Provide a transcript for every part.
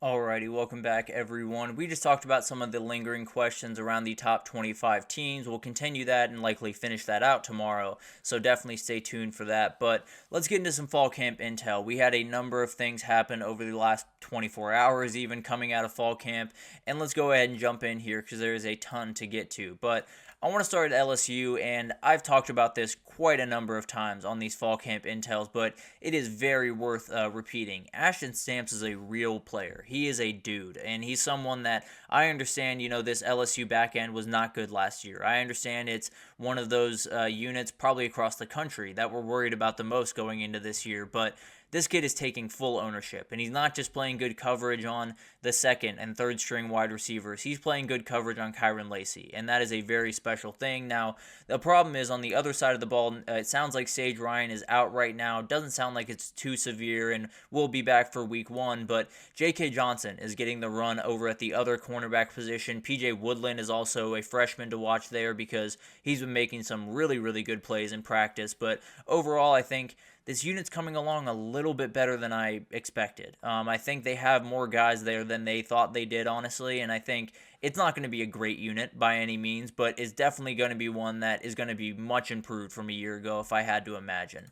Alrighty, welcome back everyone. We just talked about some of the lingering questions around the top 25 teams. We'll continue that and likely finish that out tomorrow, so definitely stay tuned for that. But let's get into some fall camp intel. We had a number of things happen over the last 24 hours even coming out of fall camp, and let's go ahead and jump in here because there is a ton to get to. But I want to start at LSU, and I've talked about this quite a number of times on these fall camp intels, but it is very worth repeating. Ashton Stamps is a real player. He is a dude, and he's someone that I understand, this LSU back end was not good last year. I understand it's one of those units probably across the country that we're worried about the most going into this year, but this kid is taking full ownership, and he's not just playing good coverage on the second and third string wide receivers. He's playing good coverage on Kyron Lacey, and that is a very special thing. Now, the problem is on the other side of the ball, it sounds like Sage Ryan is out right now. Doesn't sound like it's too severe, and will be back for week one, but J.K. Johnson is getting the run over at the other cornerback position. P.J. Woodland is also a freshman to watch there because he's been making some really, really good plays in practice, but overall, I think this unit's coming along a little bit better than I expected. I think they have more guys there than they thought they did, honestly, and I think it's not going to be a great unit by any means, but it's definitely going to be one that is going to be much improved from a year ago if I had to imagine.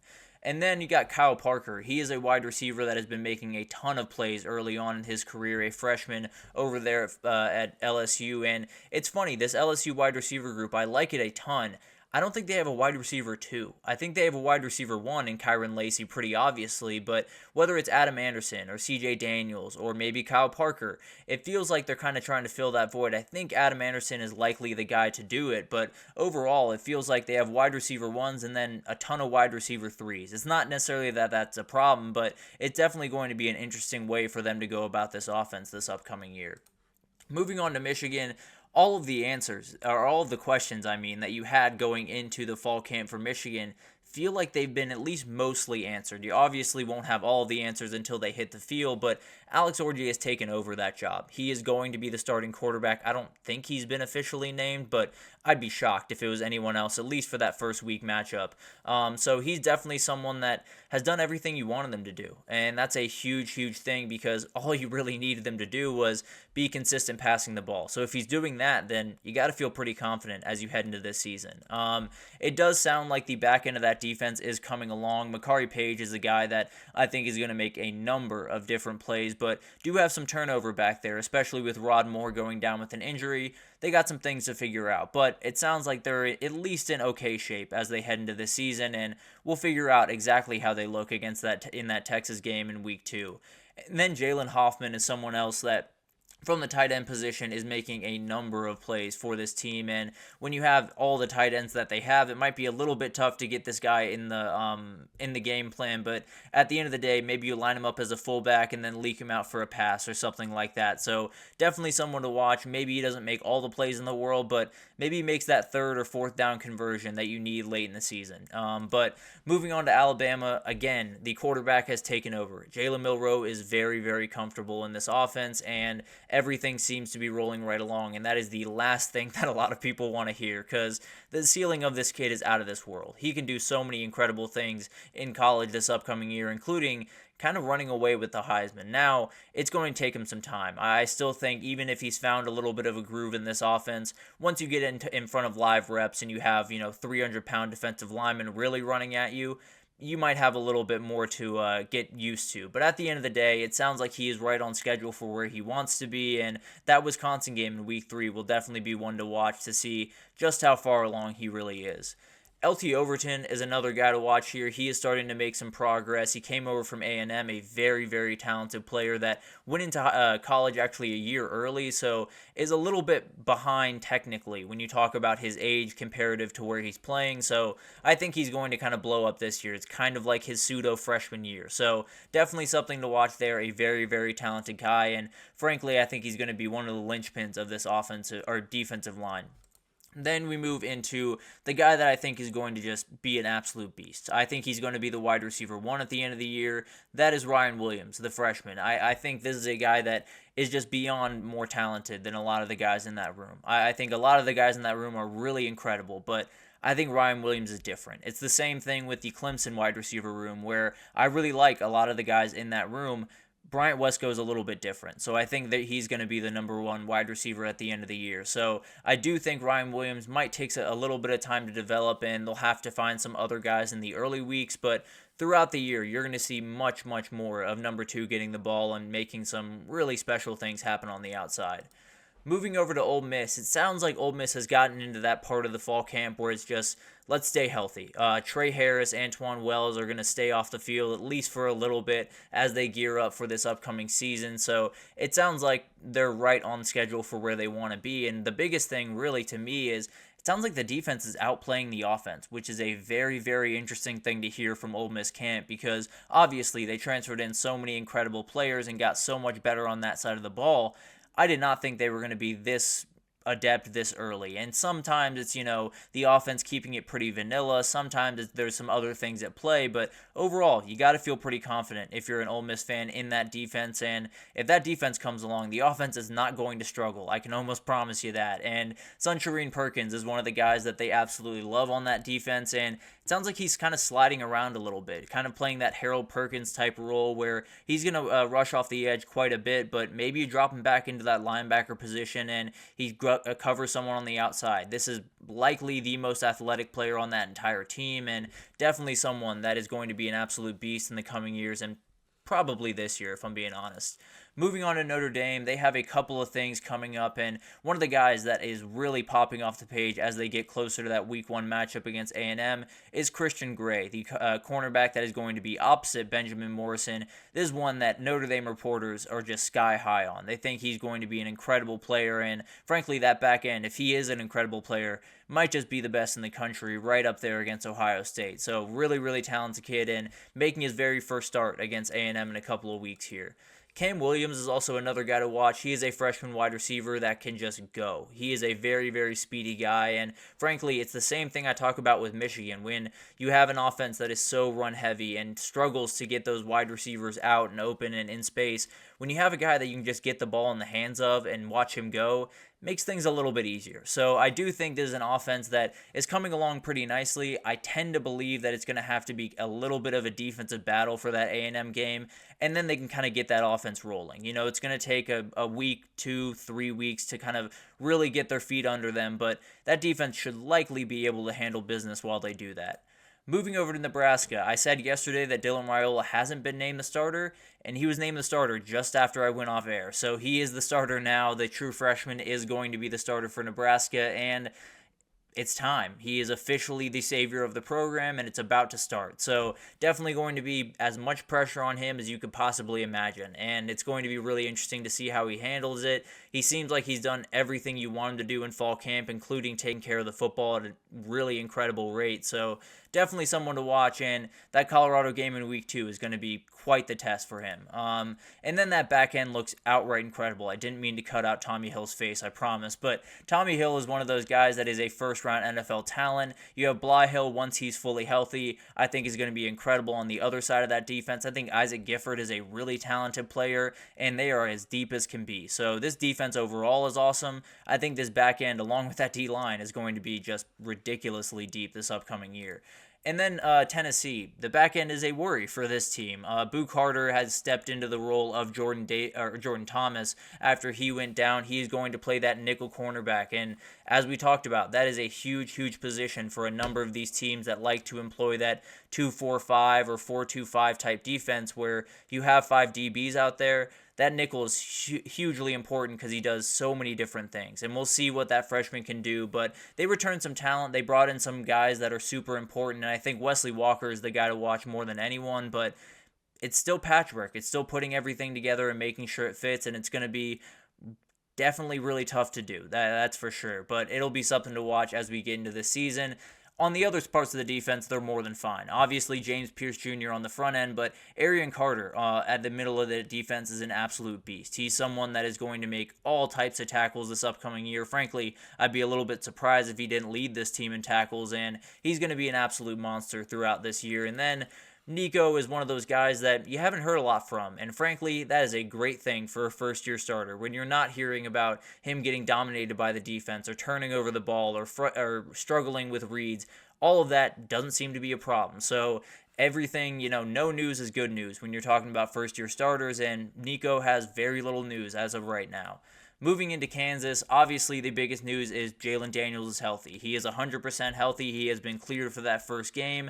And then you got Kyle Parker. He is a wide receiver that has been making a ton of plays early on in his career, a freshman over there at LSU. And it's funny, this LSU wide receiver group, I like it a ton. I don't think they have a wide receiver 2. I think they have a wide receiver 1 in Kyron Lacey pretty obviously, but whether it's Adam Anderson or CJ Daniels or maybe Kyle Parker, it feels like they're kind of trying to fill that void. I think Adam Anderson is likely the guy to do it, but overall it feels like they have wide receiver 1s and then a ton of wide receiver 3s. It's not necessarily that that's a problem, but it's definitely going to be an interesting way for them to go about this offense this upcoming year. Moving on to Michigan, all of the answers, or all of the questions, that you had going into the fall camp for Michigan feel like they've been at least mostly answered. You obviously won't have all the answers until they hit the field, but Alex Orji has taken over that job. He is going to be the starting quarterback. I don't think he's been officially named, but I'd be shocked if it was anyone else, at least for that first week matchup. So he's definitely someone that has done everything you wanted them to do, and that's a huge, huge thing because all you really needed them to do was be consistent passing the ball. So if he's doing that, then you got to feel pretty confident as you head into this season. It does sound like the back end of that defense is coming along. Makari Page is a guy that I think is going to make a number of different plays, but do have some turnover back there, especially with Rod Moore going down with an injury. They got some things to figure out, but it sounds like they're at least in okay shape as they head into this season, and we'll figure out exactly how they look against that in that Texas game in week 2. And then Jalen Hoffman is someone else that from the tight end position is making a number of plays for this team, and when you have all the tight ends that they have, it might be a little bit tough to get this guy in the game plan, but at the end of the day, maybe you line him up as a fullback and then leak him out for a pass or something like that. So definitely someone to watch. Maybe he doesn't make all the plays in the world, but maybe he makes that third or fourth down conversion that you need late in the season. But moving on to Alabama, again, the quarterback has taken over. Jalen Milroe is very, very comfortable in this offense, and everything seems to be rolling right along, and that is the last thing that a lot of people want to hear because the ceiling of this kid is out of this world. He can do so many incredible things in college this upcoming year, including kind of running away with the Heisman. Now, it's going to take him some time. I still think even if he's found a little bit of a groove in this offense, once you get in front of live reps and you have, 300-pound defensive linemen really running at you, you might have a little bit more to get used to. But at the end of the day, it sounds like he is right on schedule for where he wants to be, and that Wisconsin game in week 3 will definitely be one to watch to see just how far along he really is. LT Overton is another guy to watch here. He is starting to make some progress. He came over from A&M, a very, very talented player that went into college actually a year early, so is a little bit behind technically when you talk about his age comparative to where he's playing. So I think he's going to kind of blow up this year. It's kind of like his pseudo freshman year. So definitely something to watch there. A very, very talented guy, and frankly, I think he's going to be one of the linchpins of this offensive or defensive line. Then we move into the guy that I think is going to just be an absolute beast. I think he's going to be the wide receiver 1 at the end of the year. That is Ryan Williams, the freshman. I think this is a guy that is just beyond more talented than a lot of the guys in that room. I think a lot of the guys in that room are really incredible, but I think Ryan Williams is different. It's the same thing with the Clemson wide receiver room where I really like a lot of the guys in that room, Bryant Wesco is a little bit different. So I think that he's going to be the number one wide receiver at the end of the year. So I do think Ryan Williams might take a little bit of time to develop, and they'll have to find some other guys in the early weeks. But throughout the year, you're going to see much, much more of number 2 getting the ball and making some really special things happen on the outside. Moving over to Ole Miss, it sounds like Ole Miss has gotten into that part of the fall camp where it's just, let's stay healthy. Trey Harris, Antoine Wells are going to stay off the field at least for a little bit as they gear up for this upcoming season. So it sounds like they're right on schedule for where they want to be. And the biggest thing really to me is it sounds like the defense is outplaying the offense, which is a very, very interesting thing to hear from Ole Miss camp because obviously they transferred in so many incredible players and got so much better on that side of the ball. I did not think they were going to be this adept this early. And sometimes it's, the offense keeping it pretty vanilla. Sometimes there's some other things at play. But overall, you got to feel pretty confident if you're an Ole Miss fan in that defense. And if that defense comes along, the offense is not going to struggle. I can almost promise you that. And Sunshireen Perkins is one of the guys that they absolutely love on that defense. And it sounds like he's kind of sliding around a little bit, kind of playing that Harold Perkins type role where he's going to rush off the edge quite a bit, but maybe you drop him back into that linebacker position and he covers someone on the outside. This is likely the most athletic player on that entire team and definitely someone that is going to be an absolute beast in the coming years and probably this year, if I'm being honest. Moving on to Notre Dame, they have a couple of things coming up, and one of the guys that is really popping off the page as they get closer to that Week 1 matchup against A&M is Christian Gray, the cornerback that is going to be opposite Benjamin Morrison. This is one that Notre Dame reporters are just sky high on. They think he's going to be an incredible player, and frankly, that back end, if he is an incredible player, might just be the best in the country, right up there against Ohio State. So really, really talented kid, and making his very first start against A&M in a couple of weeks here. Cam Williams is also another guy to watch. He is a freshman wide receiver that can just go. He is a very, very speedy guy, and frankly, it's the same thing I talk about with Michigan. When you have an offense that is so run-heavy and struggles to get those wide receivers out and open and in space, when you have a guy that you can just get the ball in the hands of and watch him go, makes things a little bit easier. So I do think this is an offense that is coming along pretty nicely. I tend to believe that it's going to have to be a little bit of a defensive battle for that A&M game, and then they can kind of get that offense rolling. It's going to take a week, 2-3 weeks to kind of really get their feet under them, but that defense should likely be able to handle business while they do that. Moving over to Nebraska, I said yesterday that Dylan Raiola hasn't been named the starter, and he was named the starter just after I went off air. So he is the starter now. The true freshman is going to be the starter for Nebraska, and it's time. He is officially the savior of the program, and it's about to start. So definitely going to be as much pressure on him as you could possibly imagine, and it's going to be really interesting to see how he handles it. He seems like he's done everything you want him to do in fall camp, including taking care of the football at a really incredible rate. So definitely someone to watch, and that Colorado game in week 2 is going to be quite the test for him. And then that back end looks outright incredible. I didn't mean to cut out Tommy Hill's face, I promise, but Tommy Hill is one of those guys that is a first-round NFL talent. You have Bly Hill once he's fully healthy. I think is going to be incredible on the other side of that defense. I think Isaac Gifford is a really talented player, and they are as deep as can be. So this defense overall is awesome. I think this back end, along with that D-line, is going to be just ridiculously deep this upcoming year. And then Tennessee, the back end is a worry for this team. Boo Carter has stepped into the role of Jordan Thomas after he went down. He's going to play that nickel cornerback, and as we talked about, that is a huge, huge position for a number of these teams that like to employ that 2-4-5 or 4-2-5 type defense where you have 5 DBs out there. That nickel is hugely important because he does so many different things. And we'll see what that freshman can do. But they returned some talent. They brought in some guys that are super important. And I think Wesley Walker is the guy to watch more than anyone. But it's still patchwork. It's still putting everything together and making sure it fits. And it's going to be definitely really tough to do. That's for sure. But it'll be something to watch as we get into the season. On the other parts of the defense, they're more than fine. Obviously, James Pierce Jr. on the front end, but Arian Carter at the middle of the defense is an absolute beast. He's someone that is going to make all types of tackles this upcoming year. Frankly, I'd be a little bit surprised if he didn't lead this team in tackles, and he's going to be an absolute monster throughout this year. And then Nico is one of those guys that you haven't heard a lot from, and frankly, that is a great thing for a first-year starter. When you're not hearing about him getting dominated by the defense or turning over the ball or struggling with reads, all of that doesn't seem to be a problem. So everything, no news is good news when you're talking about first-year starters, and Nico has very little news as of right now. Moving into Kansas, obviously the biggest news is Jalen Daniels is healthy. He is 100% healthy. He has been cleared for that first game.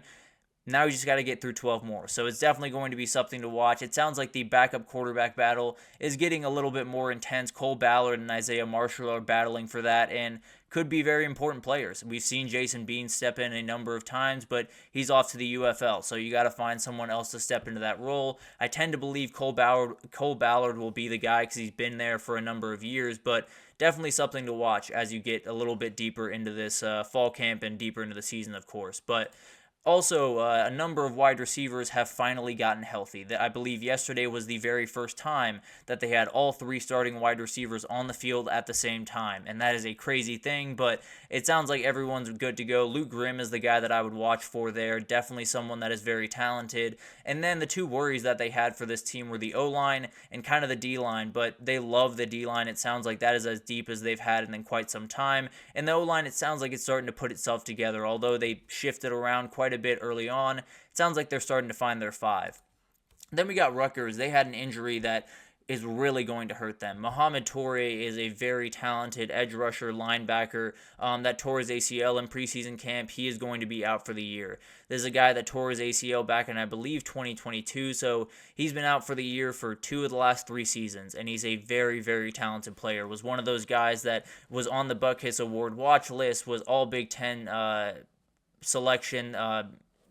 Now you just got to get through 12 more. So it's definitely going to be something to watch. It sounds like the backup quarterback battle is getting a little bit more intense. Cole Ballard and Isaiah Marshall are battling for that and could be very important players. We've seen Jason Bean step in a number of times, but he's off to the UFL. So you got to find someone else to step into that role. I tend to believe Cole Ballard will be the guy because he's been there for a number of years, but definitely something to watch as you get a little bit deeper into this fall camp and deeper into the season, of course. But also, a number of wide receivers have finally gotten healthy. I believe yesterday was the very first time that they had all three starting wide receivers on the field at the same time, and that is a crazy thing, but it sounds like everyone's good to go. Luke Grimm is the guy that I would watch for there, definitely someone that is very talented. And then the two worries that they had for this team were the O-line and kind of the D-line, but they love the D-line. It sounds like that is as deep as they've had in quite some time. And the O-line, it sounds like it's starting to put itself together, although they shifted around quite a bit early on. It sounds like they're starting to find their five. Then we got Rutgers. They had an injury that is really going to hurt them. Mohamed Toure is a very talented edge rusher linebacker that tore his ACL in preseason camp. He is going to be out for the year. There's a guy that tore his ACL back in, I believe, 2022, so he's been out for the year for 2 of the last 3 seasons, and he's a very, very talented player. Was one of those guys that was on the Buckhiss Award watch list, was all Big Ten selection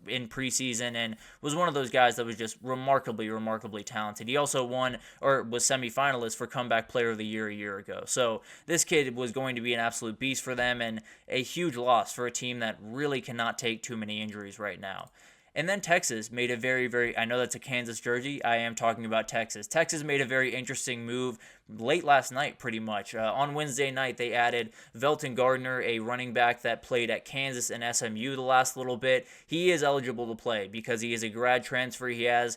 in preseason, and was one of those guys that was just remarkably talented. He also won or was semifinalist for Comeback Player of the Year a year ago. So this kid was going to be an absolute beast for them and a huge loss for a team that really cannot take too many injuries right now. And then Texas made a very, I know that's a Kansas jersey. I am talking about Texas. Texas made a very interesting move late last night, pretty much. On Wednesday night, they added Velton Gardner, a running back that played at Kansas and SMU the last little bit. He is eligible to play because he is a grad transfer. He has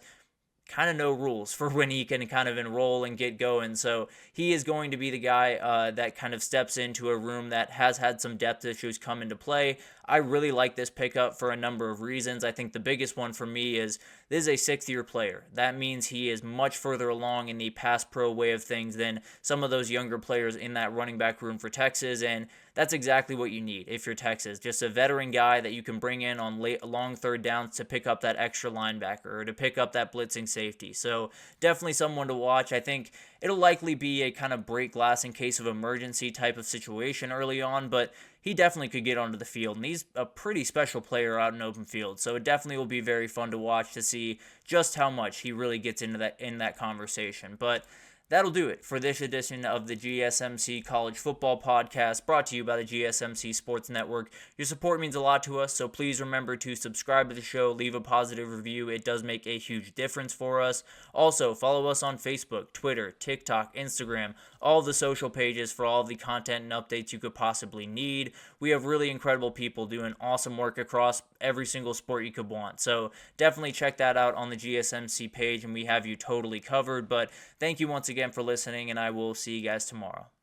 kind of no rules for when he can kind of enroll and get going. So he is going to be the guy that kind of steps into a room that has had some depth issues come into play. I really like this pickup for a number of reasons. I think the biggest one for me is this is a 6th-year player. That means he is much further along in the pass pro way of things than some of those younger players in that running back room for Texas, and that's exactly what you need if you're Texas. Just a veteran guy that you can bring in on long third downs to pick up that extra linebacker or to pick up that blitzing safety. So definitely someone to watch. I think it'll likely be a kind of break glass in case of emergency type of situation early on, but he definitely could get onto the field, and he's a pretty special player out in open field. So it definitely will be very fun to watch to see just how much he really gets into that in that conversation. But that'll do it for this edition of the GSMC College Football Podcast, brought to you by the GSMC Sports Network. Your support means a lot to us, so please remember to subscribe to the show, leave a positive review. It does make a huge difference for us. Also, follow us on Facebook, Twitter, TikTok, Instagram, all the social pages for all of the content and updates you could possibly need. We have really incredible people doing awesome work across every single sport you could want. So definitely check that out on the GSMC page, and we have you totally covered. But thank you once again for listening, and I will see you guys tomorrow.